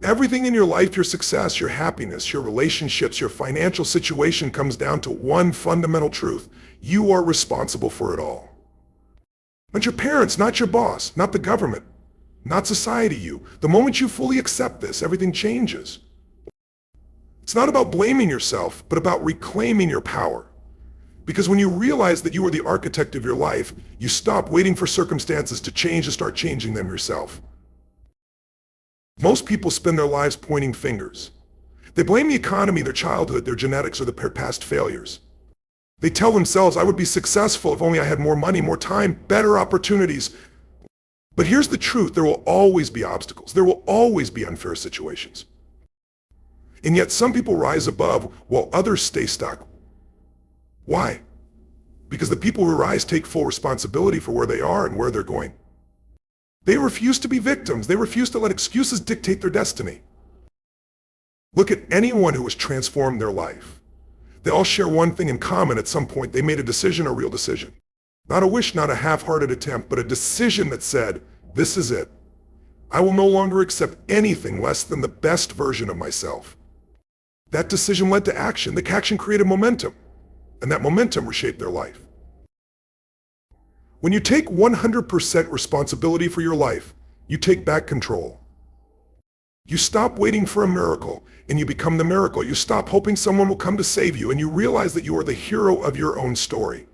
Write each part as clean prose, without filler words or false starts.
Everything in your life, your success, your happiness, your relationships, your financial situation comes down to one fundamental truth. You are responsible for it all. Not your parents, not your boss, not the government, not society, you. The moment you fully accept this, everything changes. It's not about blaming yourself, but about reclaiming your power. Because when you realize that you are the architect of your life, you stop waiting for circumstances to change and start changing them yourself. Most people spend their lives pointing fingers. They blame the economy, their childhood, their genetics, or their past failures. They tell themselves, I would be successful if only I had more money, more time, better opportunities. But here's the truth, there will always be obstacles. There will always be unfair situations. And yet some people rise above while others stay stuck. Why? Because the people who rise take full responsibility for where they are and where they're going. They refuse to be victims. They refuse to let excuses dictate their destiny. Look at anyone who has transformed their life. They all share one thing in common. At some point, they made a decision, a real decision. Not a wish, not a half-hearted attempt, but a decision that said, this is it. I will no longer accept anything less than the best version of myself. That decision led to action. The action created momentum, and that momentum reshaped their life. When you take 100% responsibility for your life, you take back control. You stop waiting for a miracle, and you become the miracle. You stop hoping someone will come to save you, and you realize that you are the hero of your own story.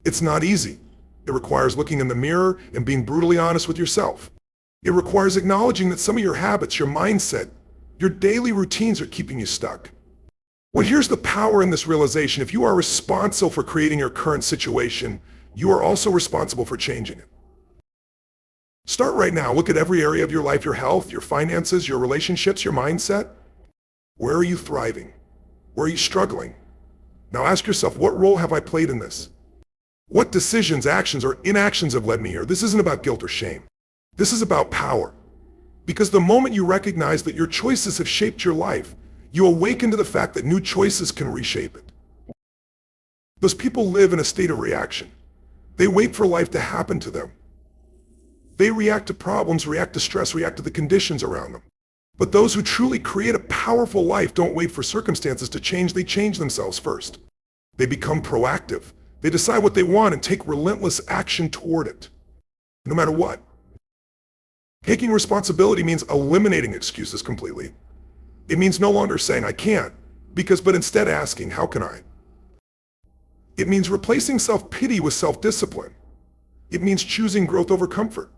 It's not easy. It requires looking in the mirror and being brutally honest with yourself. It requires acknowledging that some of your habits, your mindset, your daily routines are keeping you stuck. Well, here's the power in this realization. If you are responsible for creating your current situation, you are also responsible for changing it. Start right now. Look at every area of your life, your health, your finances, your relationships, your mindset. Where are you thriving? Where are you struggling? Now ask yourself, what role have I played in this? What decisions, actions, or inactions have led me here? This isn't about guilt or shame. This is about power. Because the moment you recognize that your choices have shaped your life, you awaken to the fact that new choices can reshape it. Those people live in a state of reaction. They wait for life to happen to them. They react to problems, react to stress, react to the conditions around them. But those who truly create a powerful life don't wait for circumstances to change, they change themselves first. They become proactive. They decide what they want and take relentless action toward it, no matter what. Taking responsibility means eliminating excuses completely. It means no longer saying, I can't, but instead asking, how can I? It means replacing self-pity with self-discipline. It means choosing growth over comfort.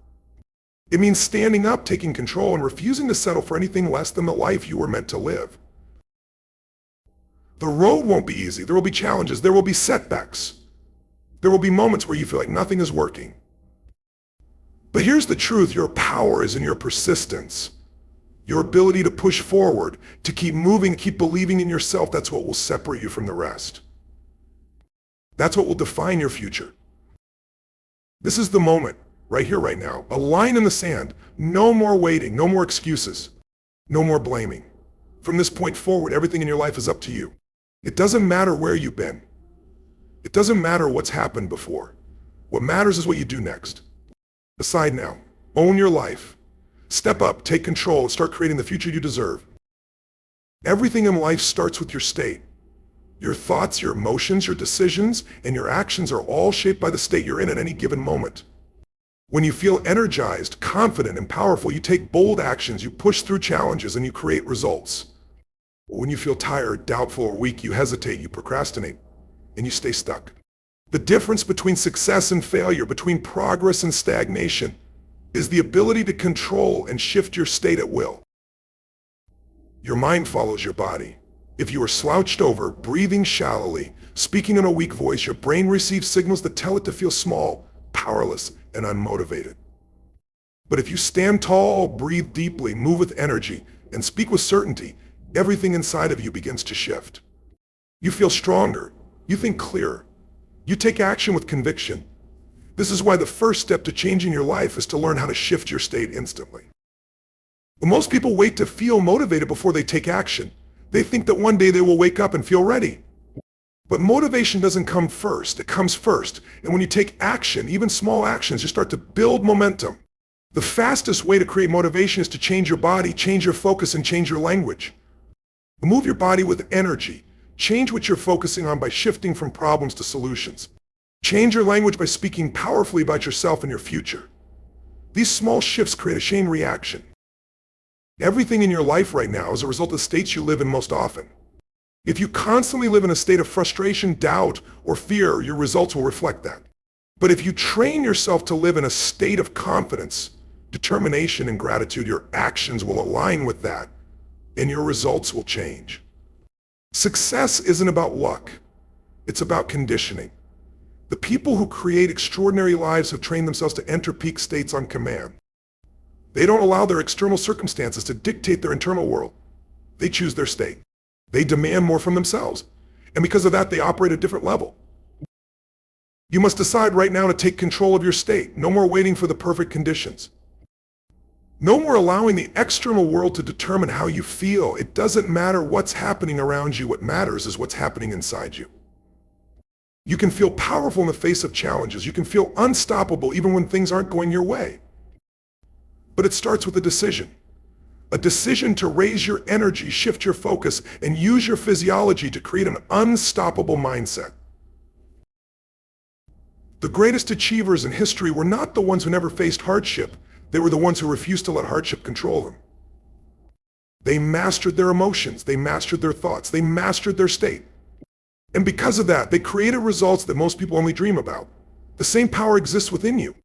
It means standing up, taking control, and refusing to settle for anything less than the life you were meant to live. The road won't be easy. There will be challenges. There will be setbacks. There will be moments where you feel like nothing is working. But here's the truth. Your power is in your persistence. Your ability to push forward, to keep moving, keep believing in yourself. That's what will separate you from the rest. That's what will define your future. This is the moment, right here, right now. A line in the sand. No more waiting, no more excuses, no more blaming. From this point forward, everything in your life is up to you. It doesn't matter where you've been. It doesn't matter what's happened before. What matters is what you do next. Decide now. Own your life. Step up, take control, and start creating the future you deserve. Everything in life starts with your state. Your thoughts, your emotions, your decisions, and your actions are all shaped by the state you're in at any given moment. When you feel energized, confident, and powerful, you take bold actions, you push through challenges, and you create results. When you feel tired, doubtful, or weak, you hesitate, you procrastinate, and you stay stuck. The difference between success and failure, between progress and stagnation, is the ability to control and shift your state at will. Your mind follows your body. If you are slouched over, breathing shallowly, speaking in a weak voice, your brain receives signals that tell it to feel small, powerless, and unmotivated. But if you stand tall, breathe deeply, move with energy, and speak with certainty, everything inside of you begins to shift. You feel stronger. You think clearer. You take action with conviction. This is why the first step to changing your life is to learn how to shift your state instantly. But most people wait to feel motivated before they take action. They think that one day they will wake up and feel ready. But motivation doesn't come first, it comes first. And when you take action, even small actions, you start to build momentum. The fastest way to create motivation is to change your body, change your focus, and change your language. Move your body with energy. Change what you're focusing on by shifting from problems to solutions. Change your language by speaking powerfully about yourself and your future. These small shifts create a chain reaction. Everything in your life right now is a result of states you live in most often. If you constantly live in a state of frustration, doubt, or fear, your results will reflect that. But if you train yourself to live in a state of confidence, determination, and gratitude, your actions will align with that, and your results will change. Success isn't about luck. It's about conditioning. The people who create extraordinary lives have trained themselves to enter peak states on command. They don't allow their external circumstances to dictate their internal world. They choose their state. They demand more from themselves. And because of that, they operate at a different level. You must decide right now to take control of your state. No more waiting for the perfect conditions. No more allowing the external world to determine how you feel. It doesn't matter what's happening around you. What matters is what's happening inside you. You can feel powerful in the face of challenges. You can feel unstoppable even when things aren't going your way. But it starts with a decision. A decision to raise your energy, shift your focus, and use your physiology to create an unstoppable mindset. The greatest achievers in history were not the ones who never faced hardship. They were the ones who refused to let hardship control them. They mastered their emotions. They mastered their thoughts. They mastered their state. And because of that, they created results that most people only dream about. The same power exists within you.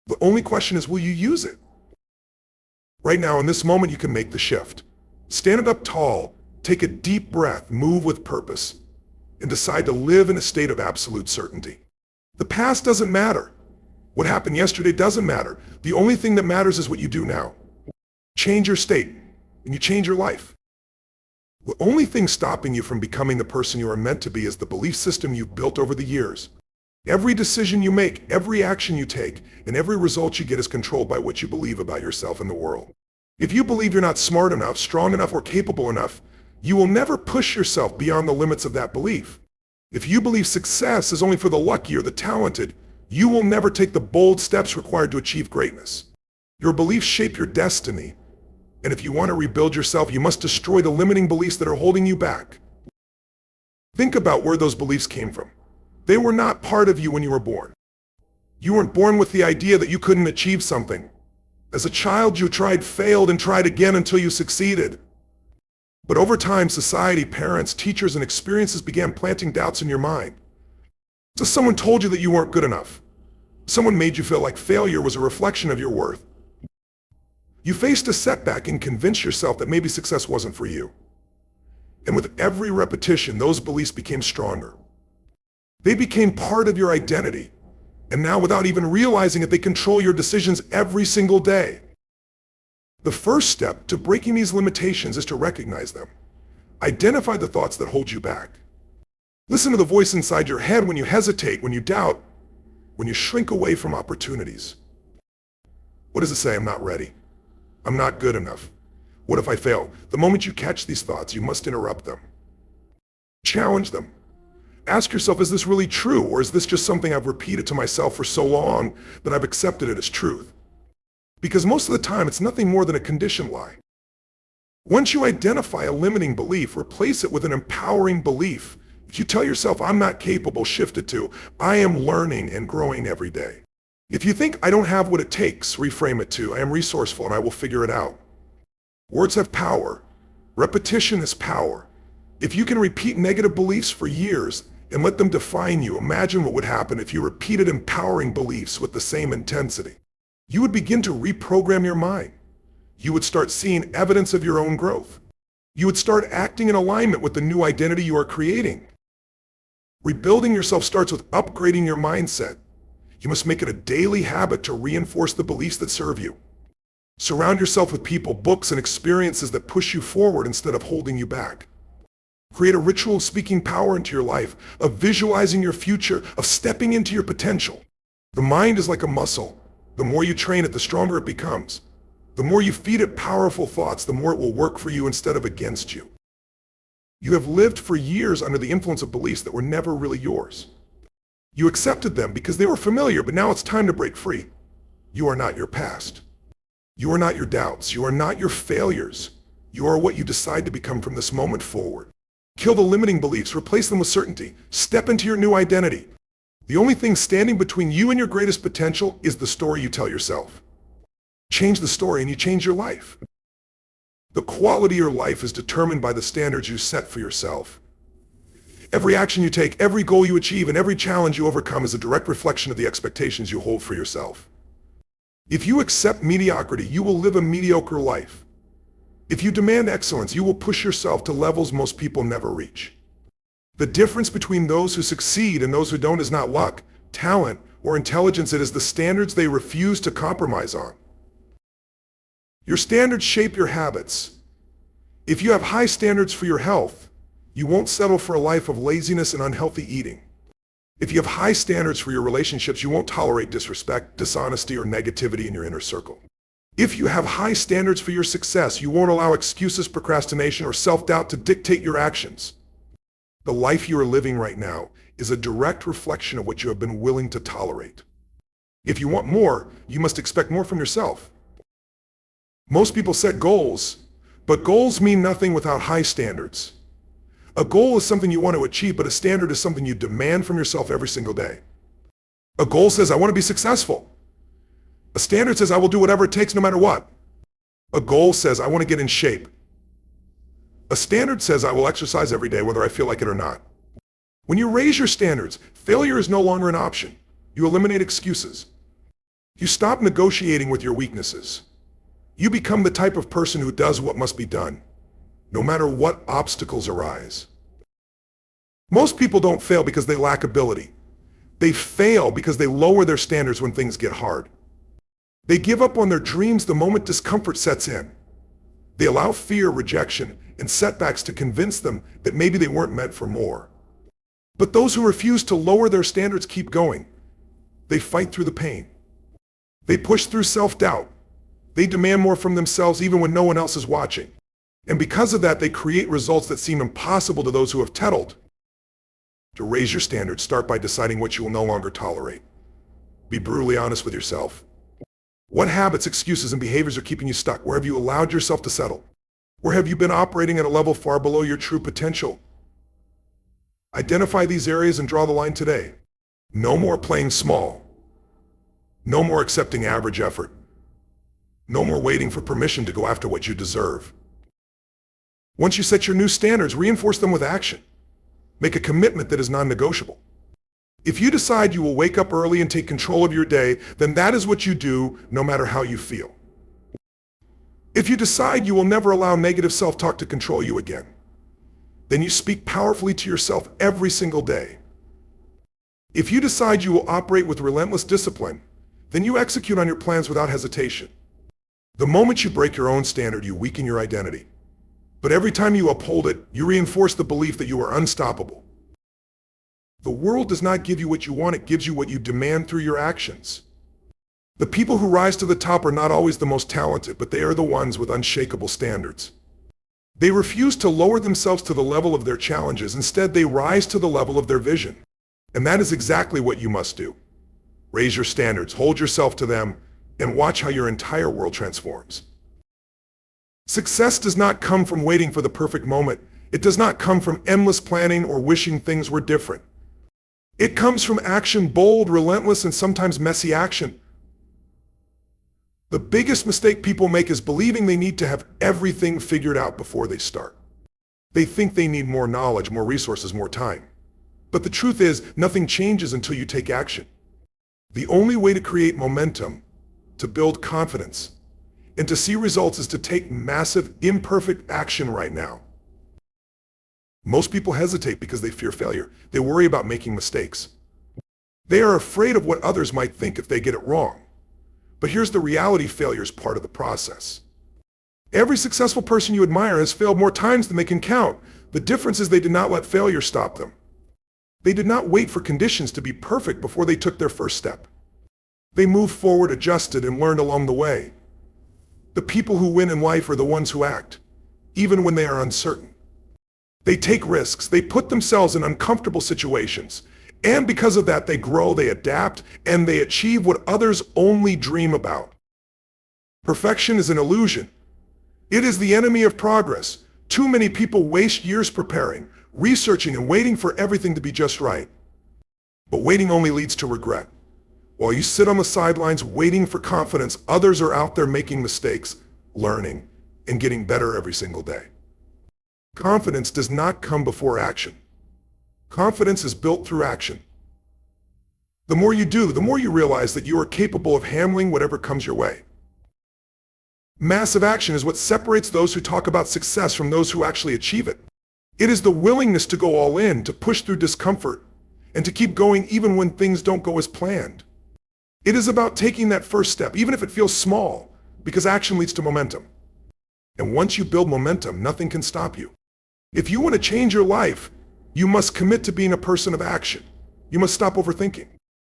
The only question is, will you use it? Right now, in this moment, you can make the shift. Stand up tall, take a deep breath, move with purpose, and decide to live in a state of absolute certainty. The past doesn't matter. What happened yesterday doesn't matter. The only thing that matters is what you do now. Change your state, and you change your life. The only thing stopping you from becoming the person you are meant to be is the belief system you've built over the years. Every decision you make, every action you take, and every result you get is controlled by what you believe about yourself and the world. If you believe you're not smart enough, strong enough, or capable enough, you will never push yourself beyond the limits of that belief. If you believe success is only for the lucky or the talented, you will never take the bold steps required to achieve greatness. Your beliefs shape your destiny. And if you want to rebuild yourself, you must destroy the limiting beliefs that are holding you back. Think about where those beliefs came from. They were not part of you when you were born. You weren't born with the idea that you couldn't achieve something. As a child, you tried, failed, and tried again until you succeeded. But over time, society, parents, teachers, and experiences began planting doubts in your mind. So someone told you that you weren't good enough. Someone made you feel like failure was a reflection of your worth. You faced a setback and convinced yourself that maybe success wasn't for you. And with every repetition, those beliefs became stronger. They became part of your identity. And now, without even realizing it, they control your decisions every single day. The first step to breaking these limitations is to recognize them. Identify the thoughts that hold you back. Listen to the voice inside your head when you hesitate, when you doubt, when you shrink away from opportunities. What does it say? I'm not ready. I'm not good enough. What if I fail? The moment you catch these thoughts, you must interrupt them. Challenge them. Ask yourself, is this really true, or is this just something I've repeated to myself for so long that I've accepted it as truth? Because most of the time, it's nothing more than a conditioned lie. Once you identify a limiting belief, replace it with an empowering belief. If you tell yourself, I'm not capable, shift it to, I am learning and growing every day. If you think, I don't have what it takes, reframe it to, I am resourceful and I will figure it out. Words have power. Repetition is power. If you can repeat negative beliefs for years and let them define you, imagine what would happen if you repeated empowering beliefs with the same intensity. You would begin to reprogram your mind. You would start seeing evidence of your own growth. You would start acting in alignment with the new identity you are creating. Rebuilding yourself starts with upgrading your mindset. You must make it a daily habit to reinforce the beliefs that serve you. Surround yourself with people, books, and experiences that push you forward instead of holding you back. Create a ritual of speaking power into your life, of visualizing your future, of stepping into your potential. The mind is like a muscle. The more you train it, the stronger it becomes. The more you feed it powerful thoughts, the more it will work for you instead of against you. You have lived for years under the influence of beliefs that were never really yours. You accepted them because they were familiar, but now it's time to break free. You are not your past. You are not your doubts. You are not your failures. You are what you decide to become from this moment forward. Kill the limiting beliefs. Replace them with certainty. Step into your new identity. The only thing standing between you and your greatest potential is the story you tell yourself. Change the story and you change your life. The quality of your life is determined by the standards you set for yourself. Every action you take, every goal you achieve, and every challenge you overcome is a direct reflection of the expectations you hold for yourself. If you accept mediocrity, you will live a mediocre life. If you demand excellence, you will push yourself to levels most people never reach. The difference between those who succeed and those who don't is not luck, talent, or intelligence. It is the standards they refuse to compromise on. Your standards shape your habits. If you have high standards for your health, you won't settle for a life of laziness and unhealthy eating. If you have high standards for your relationships, you won't tolerate disrespect, dishonesty, or negativity in your inner circle. If you have high standards for your success, you won't allow excuses, procrastination, or self-doubt to dictate your actions. The life you are living right now is a direct reflection of what you have been willing to tolerate. If you want more, you must expect more from yourself. Most people set goals, but goals mean nothing without high standards. A goal is something you want to achieve, but a standard is something you demand from yourself every single day. A goal says, I want to be successful. A standard says, I will do whatever it takes no matter what. A goal says, I want to get in shape. A standard says, I will exercise every day whether I feel like it or not. When you raise your standards, failure is no longer an option. You eliminate excuses. You stop negotiating with your weaknesses. You become the type of person who does what must be done, no matter what obstacles arise. Most people don't fail because they lack ability. They fail because they lower their standards when things get hard. They give up on their dreams the moment discomfort sets in. They allow fear, rejection, and setbacks to convince them that maybe they weren't meant for more. But those who refuse to lower their standards keep going. They fight through the pain. They push through self-doubt. They demand more from themselves even when no one else is watching. And because of that, they create results that seem impossible to those who have settled. To raise your standards, start by deciding what you will no longer tolerate. Be brutally honest with yourself. What habits, excuses, and behaviors are keeping you stuck? Where have you allowed yourself to settle? Where have you been operating at a level far below your true potential? Identify these areas and draw the line today. No more playing small. No more accepting average effort. No more waiting for permission to go after what you deserve. Once you set your new standards, reinforce them with action. Make a commitment that is non-negotiable. If you decide you will wake up early and take control of your day, then that is what you do, no matter how you feel. If you decide you will never allow negative self-talk to control you again, then you speak powerfully to yourself every single day. If you decide you will operate with relentless discipline, then you execute on your plans without hesitation. The moment you break your own standard, you weaken your identity. But every time you uphold it, you reinforce the belief that you are unstoppable. The world does not give you what you want, it gives you what you demand through your actions. The people who rise to the top are not always the most talented, but they are the ones with unshakable standards. They refuse to lower themselves to the level of their challenges. Instead, they rise to the level of their vision. And that is exactly what you must do. Raise your standards, hold yourself to them, and watch how your entire world transforms. Success does not come from waiting for the perfect moment. It does not come from endless planning or wishing things were different. It comes from action, bold, relentless, and sometimes messy action. The biggest mistake people make is believing they need to have everything figured out before they start. They think they need more knowledge, more resources, more time. But the truth is, nothing changes until you take action. The only way to create momentum, to build confidence, and to see results is to take massive, imperfect action right now. Most people hesitate because they fear failure. They worry about making mistakes. They are afraid of what others might think if they get it wrong. But here's the reality: failure is part of the process. Every successful person you admire has failed more times than they can count. The difference is they did not let failure stop them. They did not wait for conditions to be perfect before they took their first step. They moved forward, adjusted, and learned along the way. The people who win in life are the ones who act, even when they are uncertain. They take risks, they put themselves in uncomfortable situations, and because of that they grow, they adapt, and they achieve what others only dream about. Perfection is an illusion. It is the enemy of progress. Too many people waste years preparing, researching, and waiting for everything to be just right. But waiting only leads to regret. While you sit on the sidelines waiting for confidence, others are out there making mistakes, learning, and getting better every single day. Confidence does not come before action. Confidence is built through action. The more you do, the more you realize that you are capable of handling whatever comes your way. Massive action is what separates those who talk about success from those who actually achieve it. It is the willingness to go all in, to push through discomfort, and to keep going even when things don't go as planned. It is about taking that first step, even if it feels small, because action leads to momentum. And once you build momentum, nothing can stop you. If you want to change your life, you must commit to being a person of action. You must stop overthinking.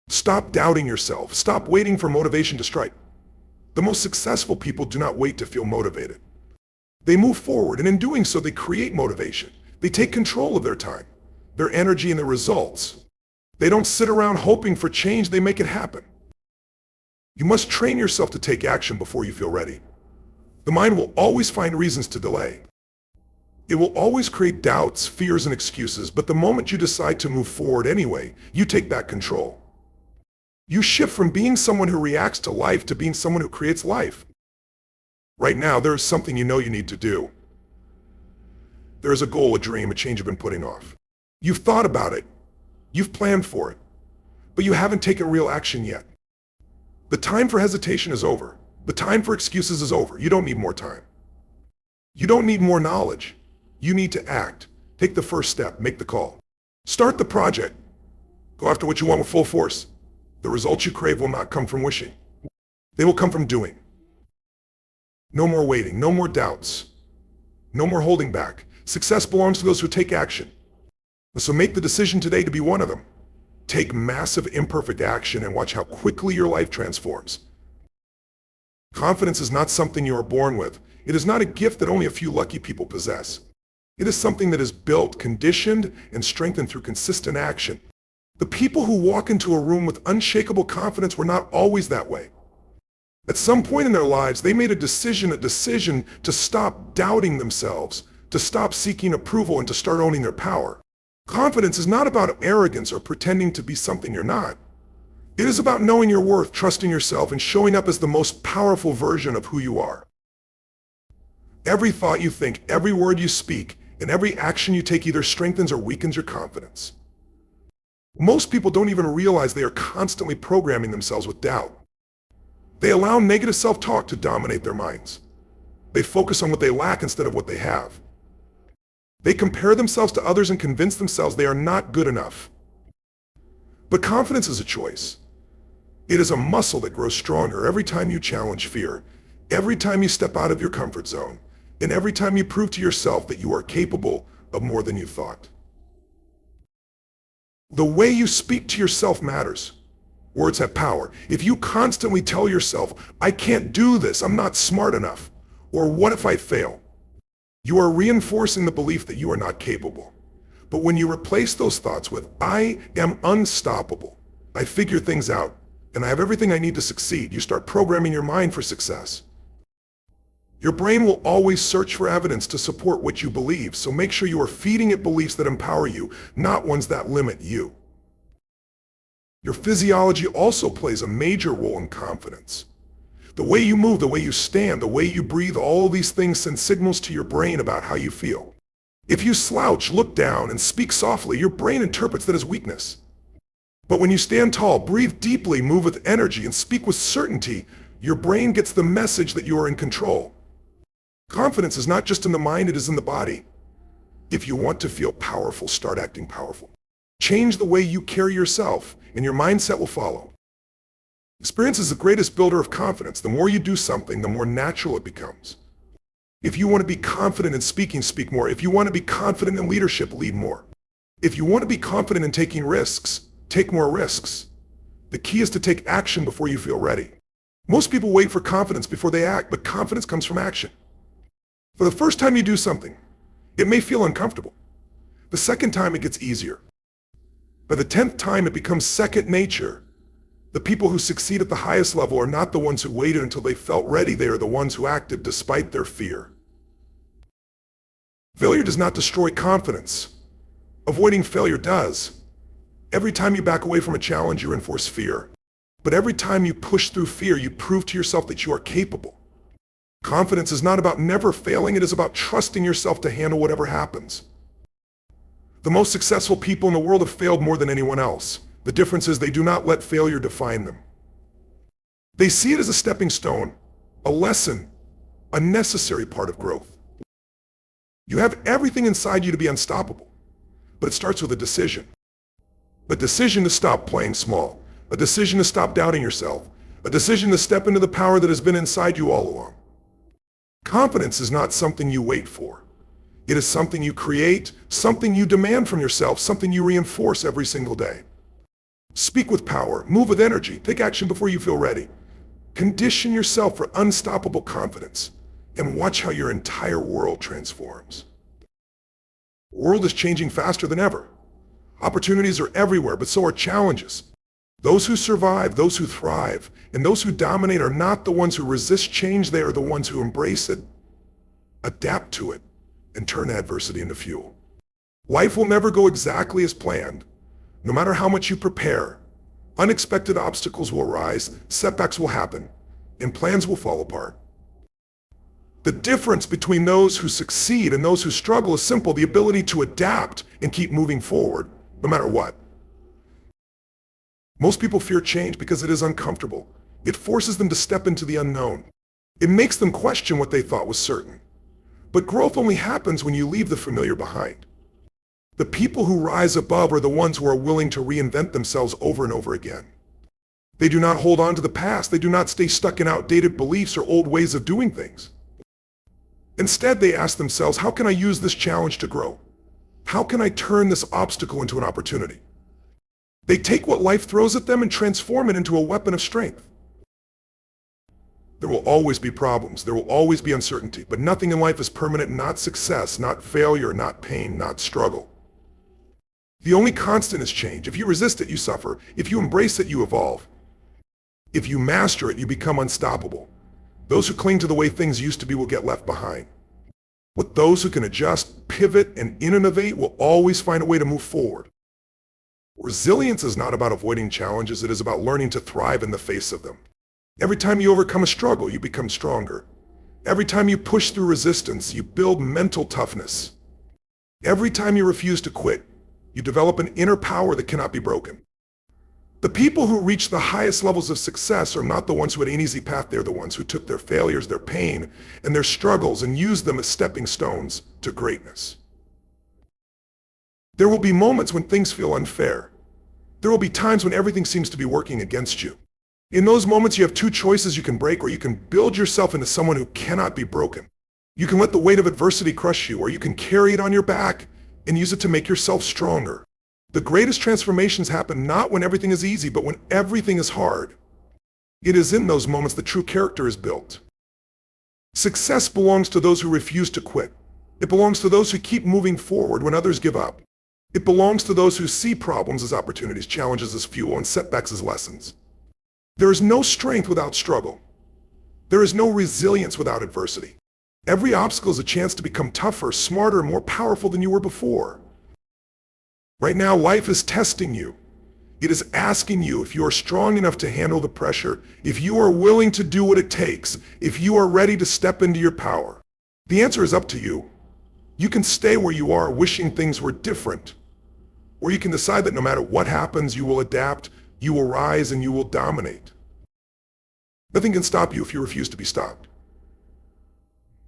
Stop doubting yourself. Stop waiting for motivation to strike. The most successful people do not wait to feel motivated. They move forward, and in doing so, they create motivation. They take control of their time, their energy, and their results. They don't sit around hoping for change, they make it happen. You must train yourself to take action before you feel ready. The mind will always find reasons to delay. It will always create doubts, fears, and excuses, but the moment you decide to move forward anyway, you take back control. You shift from being someone who reacts to life to being someone who creates life. Right now, there is something you know you need to do. There is a goal, a dream, a change you've been putting off. You've thought about it. You've planned for it. But you haven't taken real action yet. The time for hesitation is over. The time for excuses is over. You don't need more time. You don't need more knowledge. You need to act. Take the first step. Make the call. Start the project. Go after what you want with full force. The results you crave will not come from wishing. They will come from doing. No more waiting. No more doubts. No more holding back. Success belongs to those who take action. So make the decision today to be one of them. Take massive imperfect action and watch how quickly your life transforms. Confidence is not something you are born with. It is not a gift that only a few lucky people possess. It is something that is built, conditioned, and strengthened through consistent action. The people who walk into a room with unshakable confidence were not always that way. At some point in their lives, they made a decision to stop doubting themselves, to stop seeking approval, and to start owning their power. Confidence is not about arrogance or pretending to be something you're not. It is about knowing your worth, trusting yourself, and showing up as the most powerful version of who you are. Every thought you think, every word you speak, and every action you take either strengthens or weakens your confidence. Most people don't even realize they are constantly programming themselves with doubt. They allow negative self-talk to dominate their minds. They focus on what they lack instead of what they have. They compare themselves to others and convince themselves they are not good enough. But confidence is a choice. It is a muscle that grows stronger every time you challenge fear, every time you step out of your comfort zone, and every time you prove to yourself that you are capable of more than you thought. The way you speak to yourself matters. Words have power. If you constantly tell yourself, I can't do this, I'm not smart enough, or what if I fail? You are reinforcing the belief that you are not capable. But when you replace those thoughts with, I am unstoppable, I figure things out, and I have everything I need to succeed, you start programming your mind for success. Your brain will always search for evidence to support what you believe, so make sure you are feeding it beliefs that empower you, not ones that limit you. Your physiology also plays a major role in confidence. The way you move, the way you stand, the way you breathe, all these things send signals to your brain about how you feel. If you slouch, look down, and speak softly, your brain interprets that as weakness. But when you stand tall, breathe deeply, move with energy, and speak with certainty, your brain gets the message that you are in control. Confidence is not just in the mind, it is in the body. If you want to feel powerful, start acting powerful. Change the way you carry yourself, and your mindset will follow. Experience is the greatest builder of confidence. The more you do something, the more natural it becomes. If you want to be confident in speaking, speak more. If you want to be confident in leadership, lead more. If you want to be confident in taking risks, take more risks. The key is to take action before you feel ready. Most people wait for confidence before they act, but confidence comes from action. For the first time you do something, it may feel uncomfortable. The second time it gets easier. By the 10th time it becomes second nature. The people who succeed at the highest level are not the ones who waited until they felt ready. They are the ones who acted despite their fear. Failure does not destroy confidence. Avoiding failure does. Every time you back away from a challenge, you reinforce fear. But every time you push through fear, you prove to yourself that you are capable. Confidence is not about never failing. It is about trusting yourself to handle whatever happens. The most successful people in the world have failed more than anyone else. The difference is they do not let failure define them. They see it as a stepping stone, a lesson, a necessary part of growth. You have everything inside you to be unstoppable, but it starts with a decision. A decision to stop playing small, a decision to stop doubting yourself, a decision to step into the power that has been inside you all along. Confidence is not something you wait for. It is something you create, something you demand from yourself, something you reinforce every single day. Speak with power, move with energy, take action before you feel ready. Condition yourself for unstoppable confidence and watch how your entire world transforms. The world is changing faster than ever. Opportunities are everywhere, but so are challenges. Those who survive, those who thrive, and those who dominate are not the ones who resist change. They are the ones who embrace it, adapt to it, and turn adversity into fuel. Life will never go exactly as planned. No matter how much you prepare, unexpected obstacles will arise, setbacks will happen, and plans will fall apart. The difference between those who succeed and those who struggle is simple: the ability to adapt and keep moving forward, no matter what. Most people fear change because it is uncomfortable. It forces them to step into the unknown. It makes them question what they thought was certain. But growth only happens when you leave the familiar behind. The people who rise above are the ones who are willing to reinvent themselves over and over again. They do not hold on to the past. They do not stay stuck in outdated beliefs or old ways of doing things. Instead, they ask themselves, how can I use this challenge to grow? How can I turn this obstacle into an opportunity? They take what life throws at them and transform it into a weapon of strength. There will always be problems. There will always be uncertainty, but nothing in life is permanent, not success, not failure, not pain, not struggle. The only constant is change. If you resist it, you suffer. If you embrace it, you evolve. If you master it, you become unstoppable. Those who cling to the way things used to be will get left behind. But those who can adjust, pivot, and innovate will always find a way to move forward. Resilience is not about avoiding challenges. It is about learning to thrive in the face of them. Every time you overcome a struggle, you become stronger. Every time you push through resistance, you build mental toughness. Every time you refuse to quit, you develop an inner power that cannot be broken. The people who reach the highest levels of success are not the ones who had an easy path. They're the ones who took their failures, their pain, and their struggles and used them as stepping stones to greatness. There will be moments when things feel unfair. There will be times when everything seems to be working against you. In those moments, you have two choices: you can break, or you can build yourself into someone who cannot be broken. You can let the weight of adversity crush you, or you can carry it on your back and use it to make yourself stronger. The greatest transformations happen not when everything is easy, but when everything is hard. It is in those moments that true character is built. Success belongs to those who refuse to quit. It belongs to those who keep moving forward when others give up. It belongs to those who see problems as opportunities, challenges as fuel, and setbacks as lessons. There is no strength without struggle. There is no resilience without adversity. Every obstacle is a chance to become tougher, smarter, more powerful than you were before. Right now, life is testing you. It is asking you if you are strong enough to handle the pressure, if you are willing to do what it takes, if you are ready to step into your power. The answer is up to you. You can stay where you are wishing things were different, or you can decide that no matter what happens, you will adapt, you will rise, and you will dominate. Nothing can stop you if you refuse to be stopped.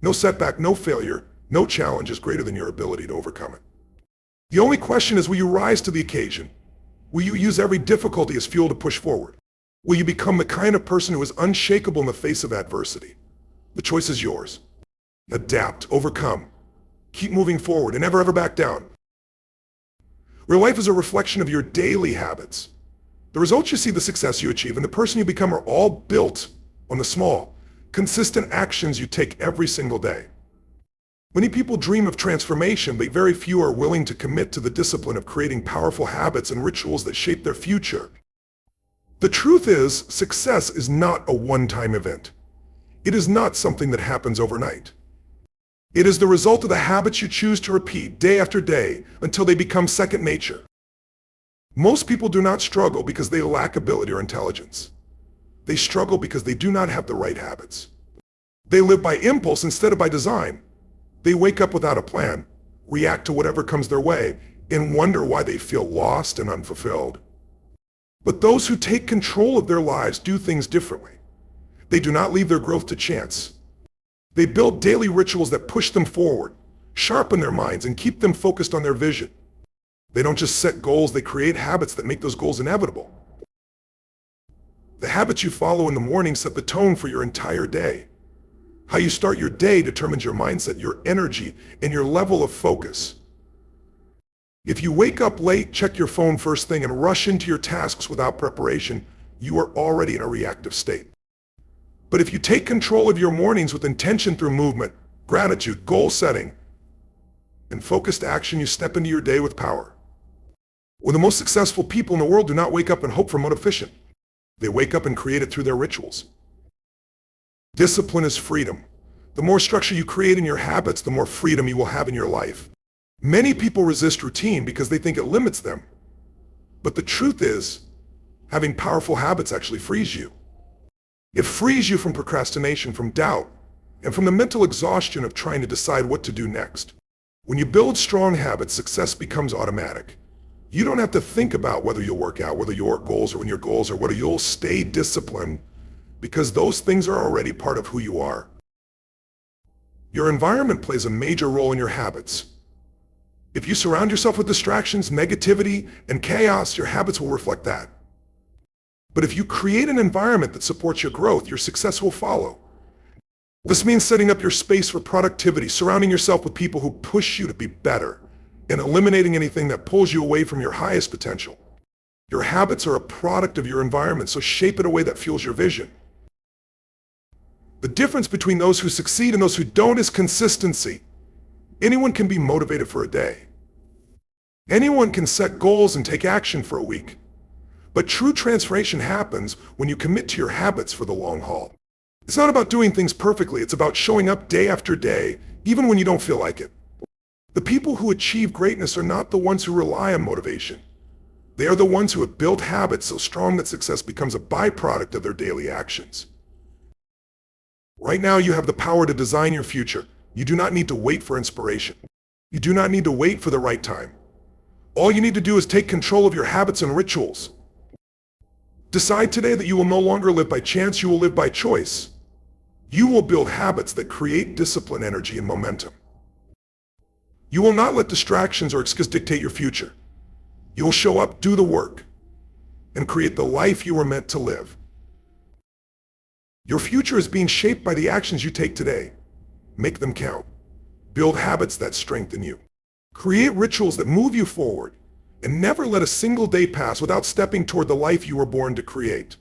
No setback, no failure, no challenge is greater than your ability to overcome it. The only question is, will you rise to the occasion? Will you use every difficulty as fuel to push forward? Will you become the kind of person who is unshakable in the face of adversity? The choice is yours. Adapt, overcome, keep moving forward, and never ever back down. Real life is a reflection of your daily habits. The results you see, the success you achieve, and the person you become are all built on the small, consistent actions you take every single day. Many people dream of transformation, but very few are willing to commit to the discipline of creating powerful habits and rituals that shape their future. The truth is, success is not a one-time event. It is not something that happens overnight. It is the result of the habits you choose to repeat day after day until they become second nature. Most people do not struggle because they lack ability or intelligence. They struggle because they do not have the right habits. They live by impulse instead of by design. They wake up without a plan, react to whatever comes their way, and wonder why they feel lost and unfulfilled. But those who take control of their lives do things differently. They do not leave their growth to chance. They build daily rituals that push them forward, sharpen their minds, and keep them focused on their vision. They don't just set goals, they create habits that make those goals inevitable. The habits you follow in the morning set the tone for your entire day. How you start your day determines your mindset, your energy, and your level of focus. If you wake up late, check your phone first thing, and rush into your tasks without preparation, you are already in a reactive state. But if you take control of your mornings with intention through movement, gratitude, goal setting, and focused action, you step into your day with power. Well, the most successful people in the world do not wake up and hope for motivation. They wake up and create it through their rituals. Discipline is freedom. The more structure you create in your habits, the more freedom you will have in your life. Many people resist routine because they think it limits them. But the truth is, having powerful habits actually frees you. It frees you from procrastination, from doubt, and from the mental exhaustion of trying to decide what to do next. When you build strong habits, success becomes automatic. You don't have to think about whether you'll work out, whether your goals are in your goals, or whether you'll stay disciplined, because those things are already part of who you are. Your environment plays a major role in your habits. If you surround yourself with distractions, negativity, and chaos, your habits will reflect that. But if you create an environment that supports your growth, your success will follow. This means setting up your space for productivity, surrounding yourself with people who push you to be better, and eliminating anything that pulls you away from your highest potential. Your habits are a product of your environment, so shape it a way that fuels your vision. The difference between those who succeed and those who don't is consistency. Anyone can be motivated for a day. Anyone can set goals and take action for a week. But true transformation happens when you commit to your habits for the long haul. It's not about doing things perfectly, it's about showing up day after day, even when you don't feel like it. The people who achieve greatness are not the ones who rely on motivation. They are the ones who have built habits so strong that success becomes a byproduct of their daily actions. Right now, you have the power to design your future. You do not need to wait for inspiration. You do not need to wait for the right time. All you need to do is take control of your habits and rituals. Decide today that you will no longer live by chance, you will live by choice. You will build habits that create discipline, energy, and momentum. You will not let distractions or excuses dictate your future. You will show up, do the work, and create the life you were meant to live. Your future is being shaped by the actions you take today. Make them count. Build habits that strengthen you. Create rituals that move you forward, and never let a single day pass without stepping toward the life you were born to create.